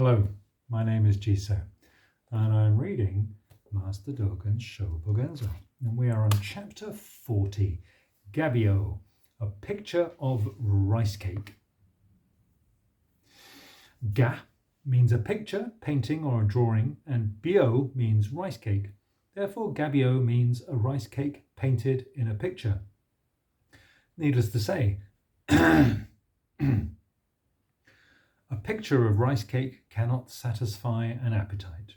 Hello, my name is Jiso, and I'm reading Master Dōgen's Shōbōgenzō, and we are on chapter 40, Gabyo, a picture of rice cake. Ga means a picture, painting, or a drawing, and byo means rice cake. Therefore, Gabyo means a rice cake painted in a picture. Needless to say, a picture of rice cake cannot satisfy an appetite.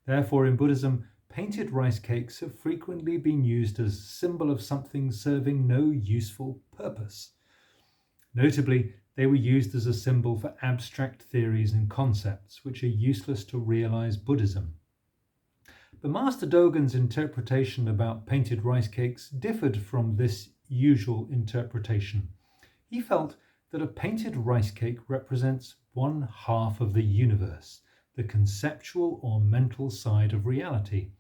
Therefore, in Buddhism, painted rice cakes have frequently been used as a symbol of something serving no useful purpose. Notably, they were used as a symbol for abstract theories and concepts which are useless to realize Buddhism. But Master Dōgen's interpretation about painted rice cakes differed from this usual interpretation. He felt that a painted rice cake represents one half of the universe, the conceptual or mental side of reality.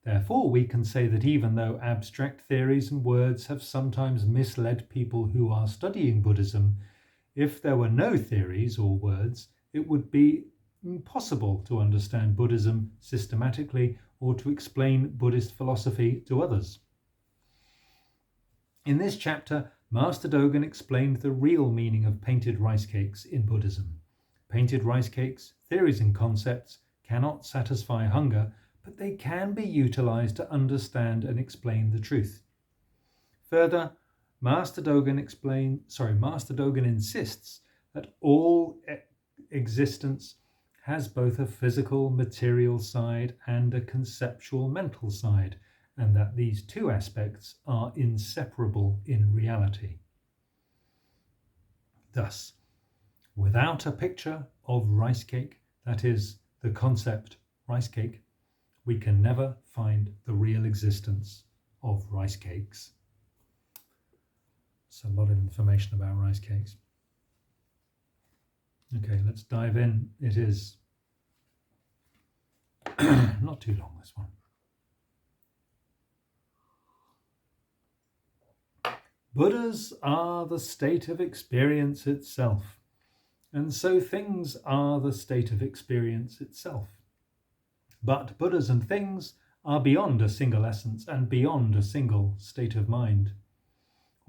Therefore, we can say that even though abstract theories and words have sometimes misled people who are studying Buddhism, if there were no theories or words, it would be impossible to understand Buddhism systematically or to explain Buddhist philosophy to others. In this chapter, Master Dōgen explained the real meaning of painted rice cakes in Buddhism. Painted rice cakes, theories and concepts cannot satisfy hunger, but they can be utilized to understand and explain the truth. Further, Master Dōgen insists that all existence has both a physical, material side and a conceptual, mental side, and that these two aspects are inseparable in reality. Thus, without a picture of rice cake, that is, the concept rice cake, we can never find the real existence of rice cakes. It's a lot of information about rice cakes. Okay, let's dive in. It is not too long, this one. Buddhas are the state of experience itself, and so things are the state of experience itself. But Buddhas and things are beyond a single essence and beyond a single state of mind.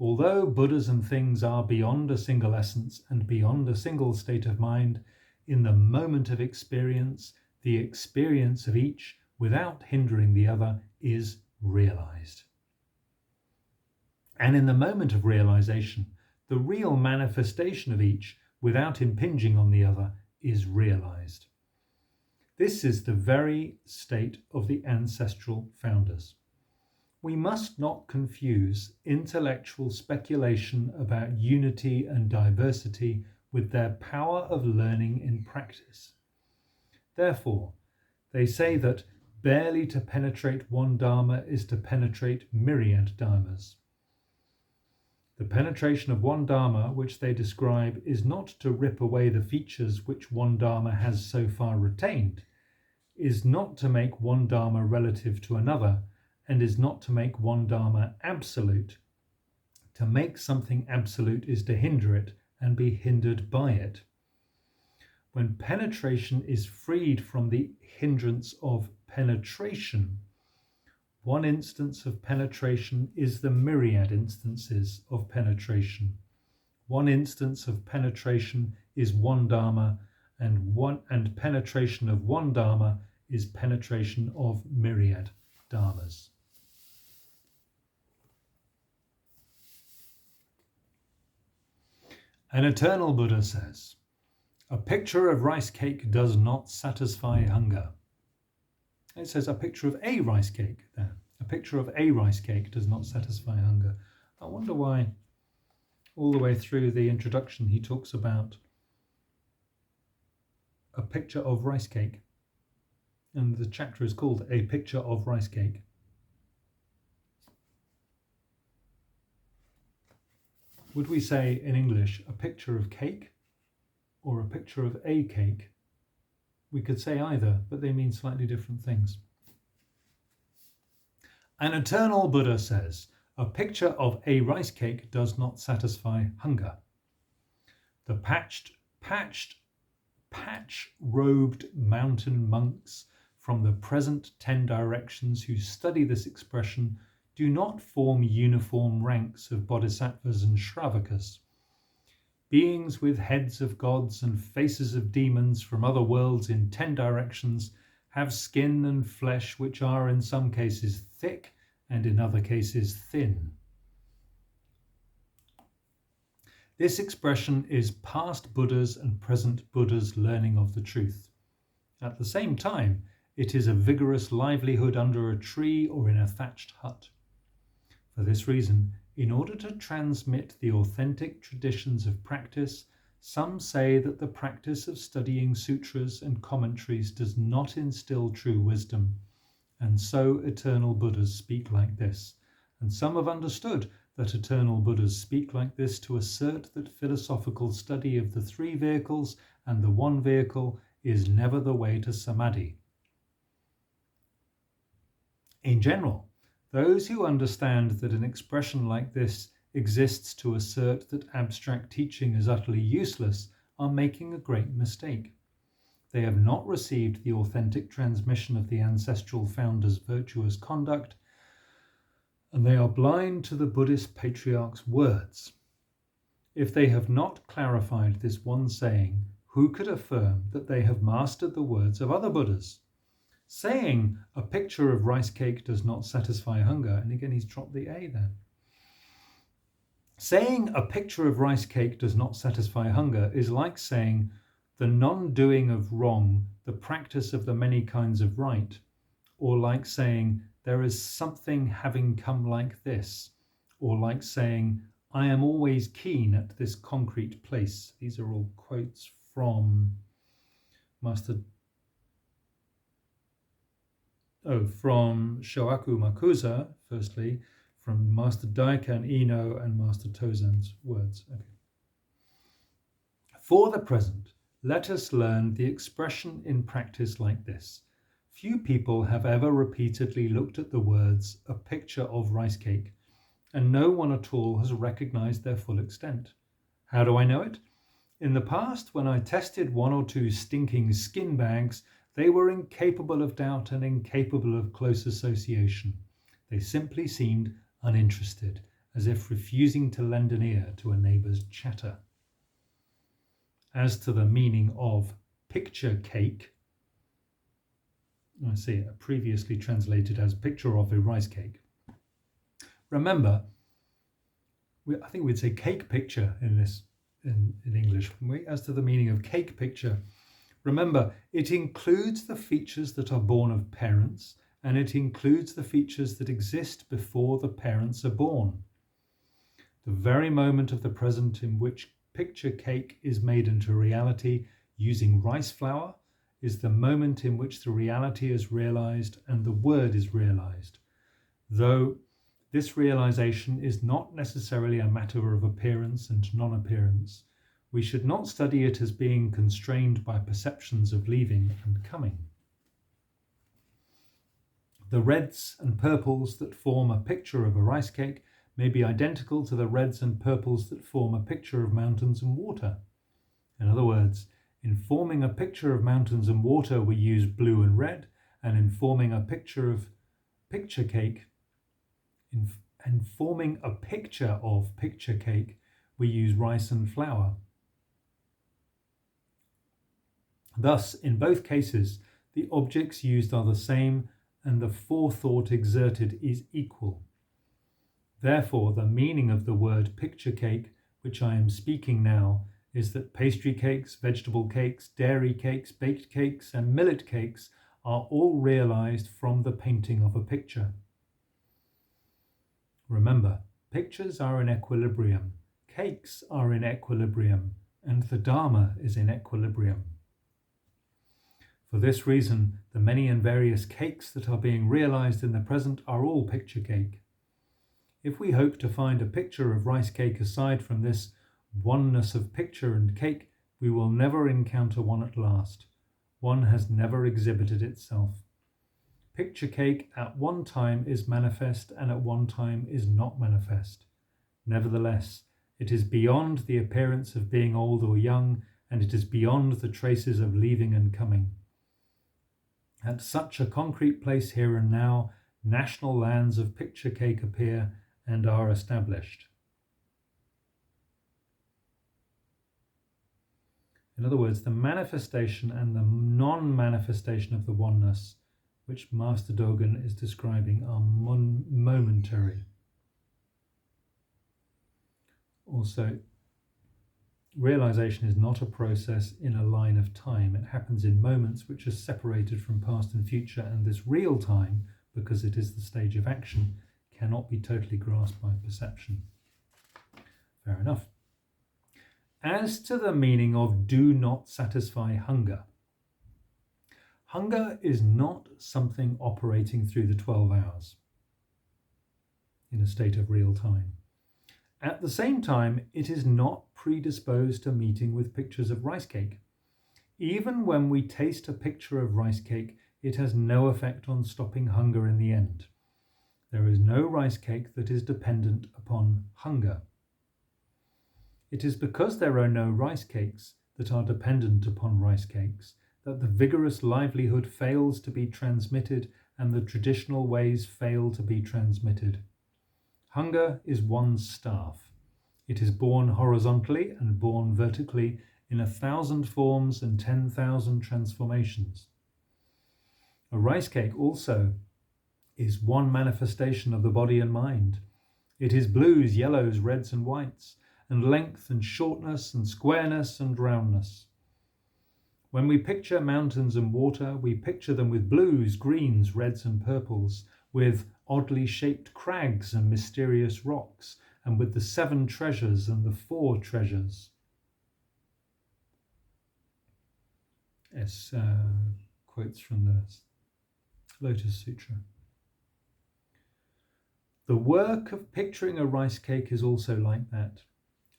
Although Buddhas and things are beyond a single essence and beyond a single state of mind, in the moment of experience, the experience of each, without hindering the other, is realized. And in the moment of realization, the real manifestation of each, without impinging on the other, is realized. This is the very state of the ancestral founders. We must not confuse intellectual speculation about unity and diversity with their power of learning in practice. Therefore, they say that barely to penetrate one Dharma is to penetrate myriad Dharmas. The penetration of one Dharma, which they describe, is not to rip away the features which one Dharma has so far retained, is not to make one Dharma relative to another, and is not to make one Dharma absolute. To make something absolute is to hinder it and be hindered by it. When penetration is freed from the hindrance of penetration, one instance of penetration is the myriad instances of penetration. One instance of penetration is one Dharma, and penetration of one Dharma is penetration of myriad Dharmas. An eternal Buddha says, "A picture of rice cake does not satisfy hunger." It says a picture of a rice cake there. A picture of a rice cake does not satisfy hunger. I wonder why all the way through the introduction he talks about a picture of rice cake. And the chapter is called A Picture of Rice Cake. Would we say in English a picture of cake or a picture of a cake? We could say either, but they mean slightly different things. An eternal Buddha says, a picture of a rice cake does not satisfy hunger. The patched patch-robed mountain monks from the present 10 directions who study this expression do not form uniform ranks of bodhisattvas and shravakas. Beings with heads of gods and faces of demons from other worlds in 10 directions have skin and flesh which are in some cases thick and in other cases thin. This expression is past Buddhas and present Buddhas learning of the truth. At the same time, it is a vigorous livelihood under a tree or in a thatched hut. For this reason, in order to transmit the authentic traditions of practice, some say that the practice of studying sutras and commentaries does not instill true wisdom, and so eternal Buddhas speak like this. And some have understood that eternal Buddhas speak like this to assert that philosophical study of the three vehicles and the one vehicle is never the way to samadhi. In general, those who understand that an expression like this exists to assert that abstract teaching is utterly useless are making a great mistake. They have not received the authentic transmission of the ancestral founders' virtuous conduct, and they are blind to the Buddhist patriarch's words. If they have not clarified this one saying, who could affirm that they have mastered the words of other Buddhas? Saying a picture of rice cake does not satisfy hunger, and again he's dropped the A there. Saying a picture of rice cake does not satisfy hunger is like saying the non-doing of wrong, the practice of the many kinds of right, or like saying there is something having come like this, or like saying I am always keen at this concrete place. These are all quotes from from Shoaku Makuza, firstly, from Master Daikan Ino and Master Tozan's words. Okay. For the present, let us learn the expression in practice like this. Few people have ever repeatedly looked at the words, a picture of rice cake, and no one at all has recognized their full extent. How do I know it? In the past, when I tested one or two stinking skin bags, they were incapable of doubt and incapable of close association. They simply seemed uninterested, as if refusing to lend an ear to a neighbour's chatter. As to the meaning of picture cake, I see it previously translated as picture of a rice cake. Remember, I think we'd say cake picture in English, wouldn't we? As to the meaning of cake picture, remember, it includes the features that are born of parents, and it includes the features that exist before the parents are born. The very moment of the present in which picture cake is made into reality using rice flour is the moment in which the reality is realized and the word is realized, though this realization is not necessarily a matter of appearance and non-appearance. We should not study it as being constrained by perceptions of leaving and coming. The reds and purples that form a picture of a rice cake may be identical to the reds and purples that form a picture of mountains and water. In other words, in forming a picture of mountains and water, we use blue and red, and in forming a picture of picture cake, we use rice and flour. Thus, in both cases, the objects used are the same and the forethought exerted is equal. Therefore, the meaning of the word picture cake, which I am speaking now, is that pastry cakes, vegetable cakes, dairy cakes, baked cakes, and millet cakes are all realized from the painting of a picture. Remember, pictures are in equilibrium, cakes are in equilibrium, and the Dharma is in equilibrium. For this reason, the many and various cakes that are being realized in the present are all picture cake. If we hope to find a picture of rice cake aside from this oneness of picture and cake, we will never encounter one at last. One has never exhibited itself. Picture cake at one time is manifest and at one time is not manifest. Nevertheless, it is beyond the appearance of being old or young, and it is beyond the traces of leaving and coming. At such a concrete place here and now, national lands of picture cake appear and are established. In other words, the manifestation and the non-manifestation of the oneness, which Master Dōgen is describing, are momentary. Also, realization is not a process in a line of time. It happens in moments which are separated from past and future, and this real time, because it is the stage of action, cannot be totally grasped by perception. Fair enough. As to the meaning of do not satisfy hunger, hunger is not something operating through the 12 hours in a state of real time. At the same time, it is not predisposed to meeting with pictures of rice cake. Even when we taste a picture of rice cake, it has no effect on stopping hunger in the end. There is no rice cake that is dependent upon hunger. It is because there are no rice cakes that are dependent upon rice cakes that the vigorous livelihood fails to be transmitted and the traditional ways fail to be transmitted. Hunger is one's staff. It is born horizontally and born vertically in 1,000 forms and 10,000 transformations. A rice cake also is one manifestation of the body and mind. It is blues, yellows, reds and whites, and length and shortness and squareness and roundness. When we picture mountains and water, we picture them with blues, greens, reds and purples, with oddly shaped crags and mysterious rocks, and with the 7 treasures and the 4 treasures. It's quotes from the Lotus Sutra. The work of picturing a rice cake is also like that.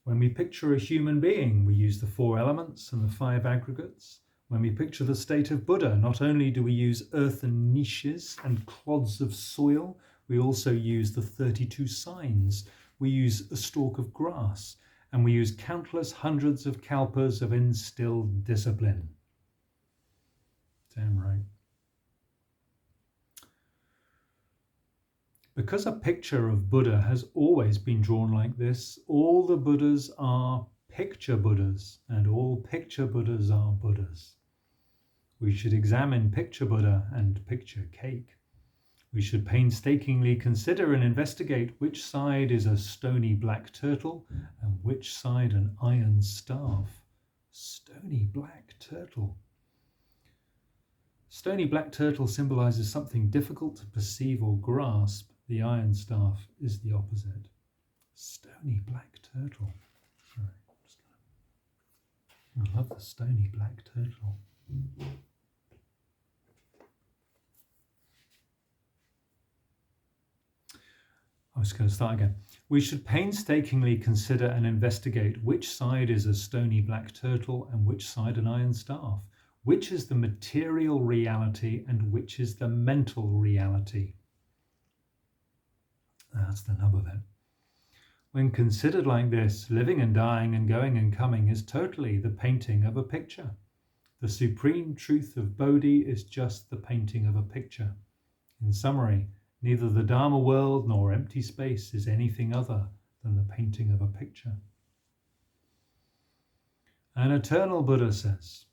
When we picture a human being, we use the 4 elements and the 5 aggregates. When we picture the state of Buddha, not only do we use earthen niches and clods of soil, we also use the 32 signs. We use a stalk of grass, and we use countless hundreds of kalpas of instilled discipline. Damn right. Because a picture of Buddha has always been drawn like this, all the Buddhas are picture Buddhas, and all picture Buddhas are Buddhas. We should examine picture Buddha and picture cake. We should painstakingly consider and investigate which side is a stony black turtle and which side an iron staff. Stony black turtle. Stony black turtle symbolizes something difficult to perceive or grasp. The iron staff is the opposite. Stony black turtle. Sorry, I love the stony black turtle. I was going to start again. We should painstakingly consider and investigate which side is a stony black turtle and which side an iron staff. Which is the material reality and which is the mental reality? That's the nub of it. When considered like this, living and dying and going and coming is totally the painting of a picture. The supreme truth of Bodhi is just the painting of a picture. In summary, neither the Dharma world nor empty space is anything other than the painting of a picture. An eternal Buddha says,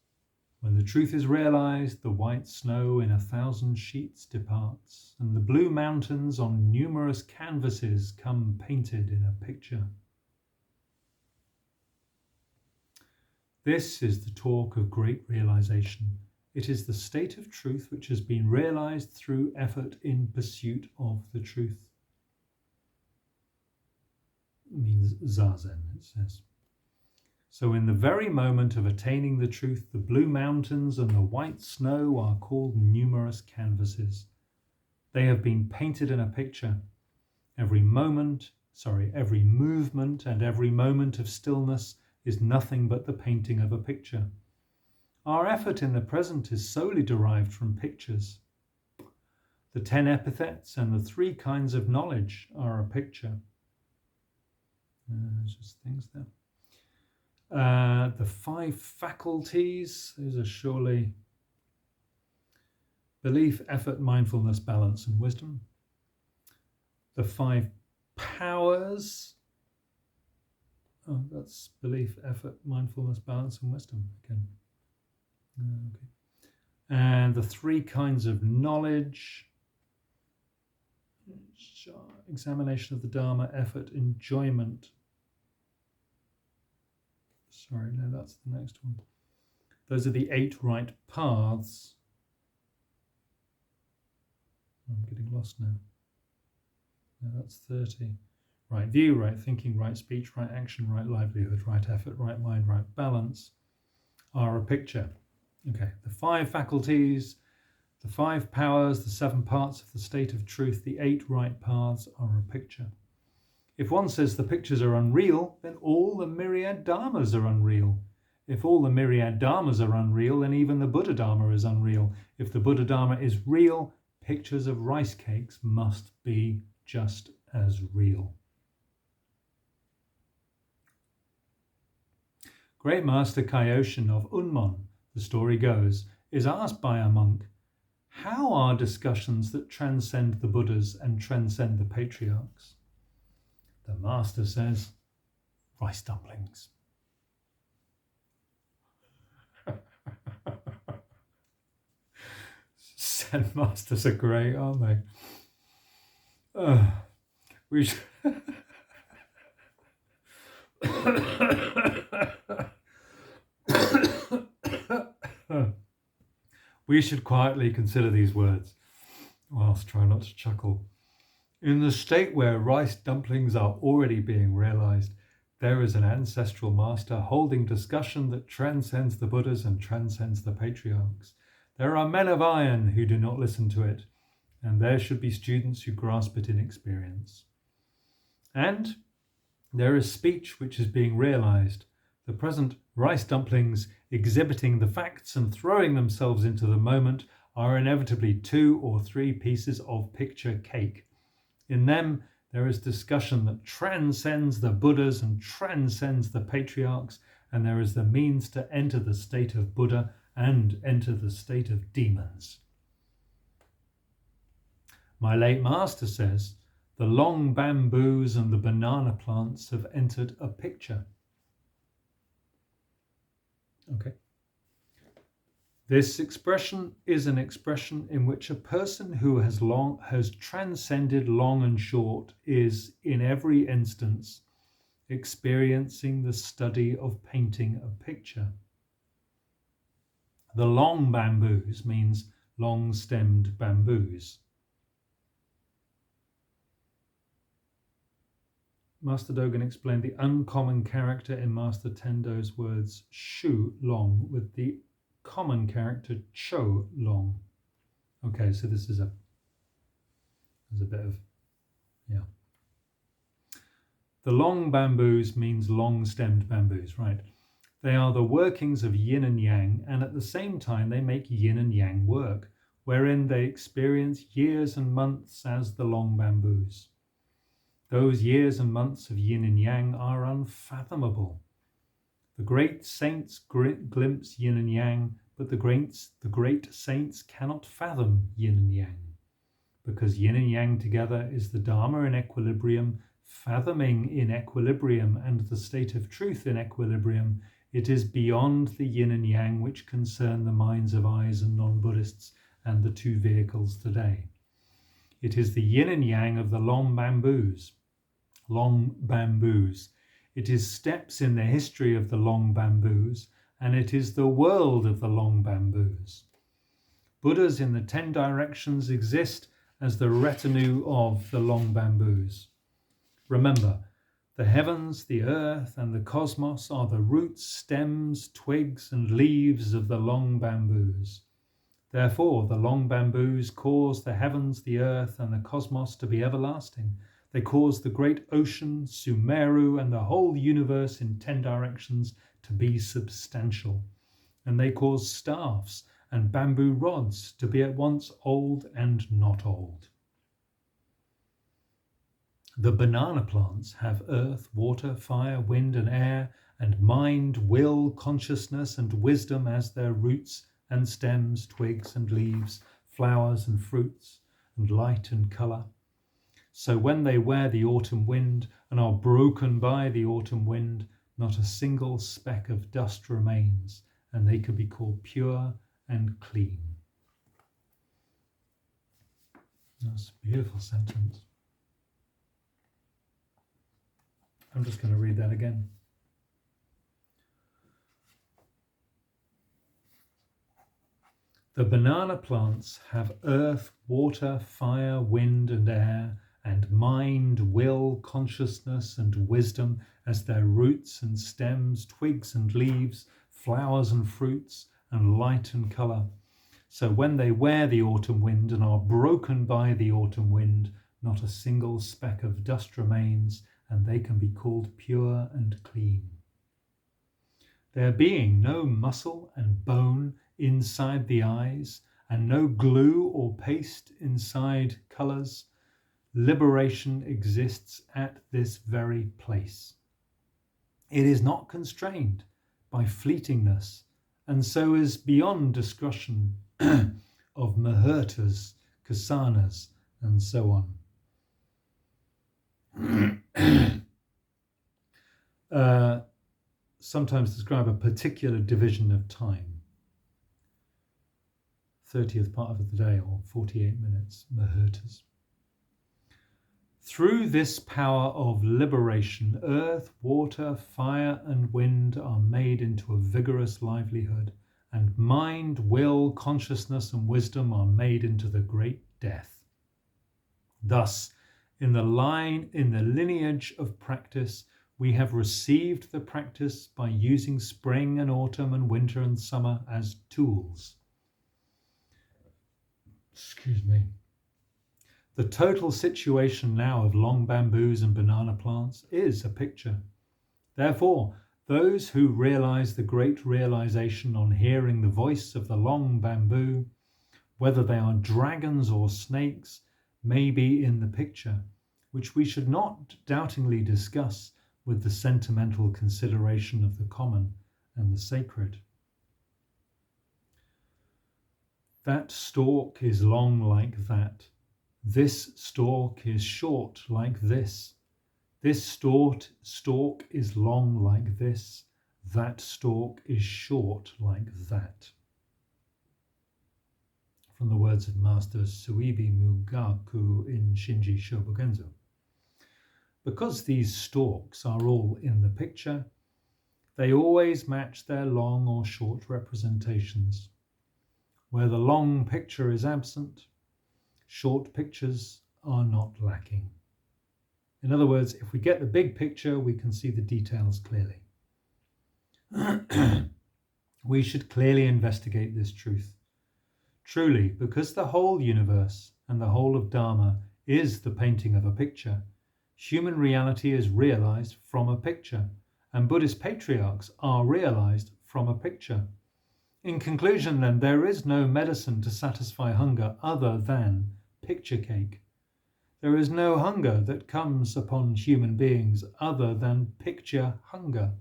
when the truth is realized, the white snow in 1,000 sheets departs, and the blue mountains on numerous canvases come painted in a picture. This is the talk of great realization. It is the state of truth which has been realized through effort in pursuit of the truth. It means zazen, it says. So in the very moment of attaining the truth, the blue mountains and the white snow are called numerous canvases. They have been painted in a picture. Every movement and every moment of stillness is nothing but the painting of a picture. Our effort in the present is solely derived from pictures. The 10 epithets and the 3 kinds of knowledge are a picture. Just things there. The 5 faculties, those are surely belief, effort, mindfulness, balance, and wisdom. The 5 powers, that's belief, effort, mindfulness, balance, and wisdom again. Okay. And the 3 kinds of knowledge, examination of the Dharma, effort, enjoyment. Sorry, no, that's the next one. Those are the 8 right paths. I'm getting lost now. No, that's 30. Right view, right thinking, right speech, right action, right livelihood, right effort, right mind, right balance are a picture. Okay, the 5 faculties, the 5 powers, the 7 parts of the state of truth, the 8 right paths are a picture. If one says the pictures are unreal, then all the myriad dharmas are unreal. If all the myriad dharmas are unreal, then even the Buddha Dharma is unreal. If the Buddha Dharma is real, pictures of rice cakes must be just as real. Great Master Kaioshin of Unmon, the story goes, is asked by a monk, how are discussions that transcend the Buddhas and transcend the patriarchs? The master says, rice dumplings. Zen masters are great, aren't they? We should we should quietly consider these words, whilst try not to chuckle. In the state where rice dumplings are already being realized, there is an ancestral master holding discussion that transcends the Buddhas and transcends the patriarchs. There are men of iron who do not listen to it, and there should be students who grasp it in experience. And there is speech which is being realized. The present rice dumplings exhibiting the facts and throwing themselves into the moment are inevitably 2 or 3 pieces of picture cake. In them, there is discussion that transcends the Buddhas and transcends the patriarchs, and there is the means to enter the state of Buddha and enter the state of demons. My late master says, the long bamboos and the banana plants have entered a picture. Okay. This expression is an expression in which a person who has transcended long and short is, in every instance, experiencing the study of painting a picture. The long bamboos means long-stemmed bamboos. Master Dōgen explained the uncommon character in Master Tendo's words shu, long, with the common character cho, long. Okay, so there's a bit of, The long bamboos means long-stemmed bamboos, right? They are the workings of yin and yang, and at the same time they make yin and yang work, wherein they experience years and months as the long bamboos. Those years and months of yin and yang are unfathomable. The great saints glimpse yin and yang, but the great saints cannot fathom yin and yang. Because yin and yang together is the Dharma in equilibrium, fathoming in equilibrium and the state of truth in equilibrium, it is beyond the yin and yang which concern the minds of eyes and non-Buddhists and the 2 vehicles today. It is the yin and yang of the long bamboos. It is steps in the history of the long bamboos, and it is the world of the long bamboos. Buddhas in the 10 directions exist as the retinue of the long bamboos. Remember, the heavens, the earth, and the cosmos are the roots, stems, twigs, and leaves of the long bamboos. Therefore, the long bamboos cause the heavens, the earth, and the cosmos to be everlasting. They cause the great ocean, Sumeru, and the whole universe in 10 directions to be substantial. And they cause staffs and bamboo rods to be at once old and not old. The banana plants have earth, water, fire, wind, and air, and mind, will, consciousness, and wisdom as their roots and stems, twigs and leaves, flowers and fruits, and light and colour. So when they wear the autumn wind and are broken by the autumn wind, not a single speck of dust remains, and they can be called pure and clean. That's a beautiful sentence. I'm just going to read that again. The banana plants have earth, water, fire, wind and air, and mind, will, consciousness and wisdom as their roots and stems, twigs and leaves, flowers and fruits, and light and colour. So when they wear the autumn wind and are broken by the autumn wind, not a single speck of dust remains, and they can be called pure and clean. There being no muscle and bone inside the eyes, and no glue or paste inside colours, liberation exists at this very place. It is not constrained by fleetingness, and so is beyond discussion of muhurtas, kasanas, and so on. Sometimes describe a particular division of time. 30th part of the day, or 48 minutes, muhurtas. Through this power of liberation, earth, water, fire and wind are made into a vigorous livelihood, and mind, will, consciousness and wisdom are made into the great death. Thus, in the lineage of practice, we have received the practice by using spring and autumn and winter and summer as tools. The total situation now of long bamboos and banana plants is a picture. Therefore, those who realize the great realization on hearing the voice of the long bamboo, whether they are dragons or snakes, may be in the picture, which we should not doubtingly discuss with the sentimental consideration of the common and the sacred. That stalk is long like that. This stalk is short like this. This stalk is long like this. That stalk is short like that. From the words of Master Suibi Mugaku in Shinji Shōbōgenzō. Because these stalks are all in the picture, they always match their long or short representations. Where the long picture is absent, short pictures are not lacking. In other words, if we get the big picture, we can see the details clearly. We should clearly investigate this truth. Truly, because the whole universe and the whole of Dharma is the painting of a picture, human reality is realized from a picture, and Buddhist patriarchs are realized from a picture. In conclusion, then, there is no medicine to satisfy hunger other than picture cake. There is no hunger that comes upon human beings other than picture hunger.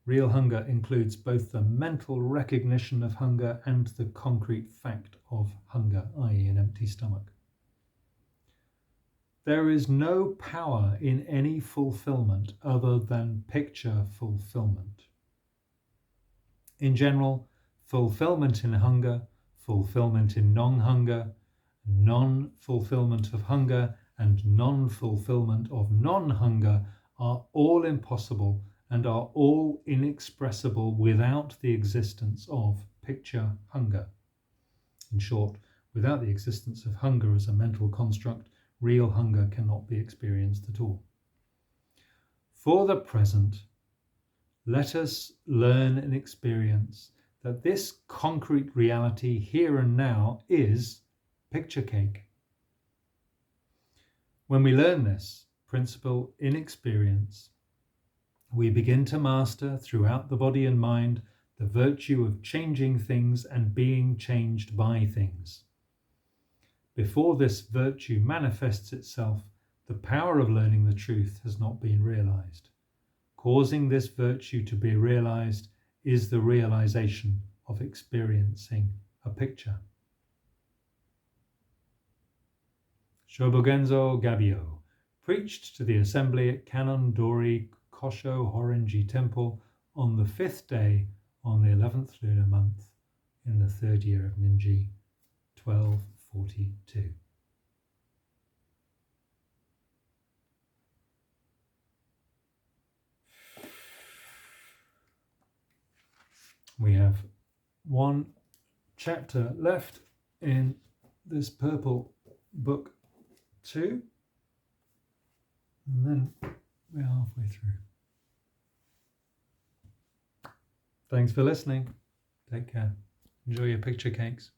Real hunger includes both the mental recognition of hunger and the concrete fact of hunger, i.e. an empty stomach. There is no power in any fulfillment other than picture fulfillment. In general, fulfillment in hunger, fulfillment in non-hunger, non-fulfillment of hunger, and non-fulfillment of non-hunger are all impossible and are all inexpressible without the existence of picture hunger. In short, without the existence of hunger as a mental construct, real hunger cannot be experienced at all. For the present, let us learn and experience that this concrete reality here and now is picture cake. When we learn this principle in experience, we begin to master throughout the body and mind the virtue of changing things and being changed by things. Before this virtue manifests itself, the power of learning the truth has not been realized. Causing this virtue to be realized is the realization of experiencing a picture. Shōbōgenzō Gabyo, preached to the assembly at Kannon Dori Kosho Horinji Temple on the 5th day on the 11th lunar month in the 3rd year of Ninji, 1242. We have one chapter left in this purple book 2, and then we're halfway through. Thanks for listening. Take care. Enjoy your picture cakes.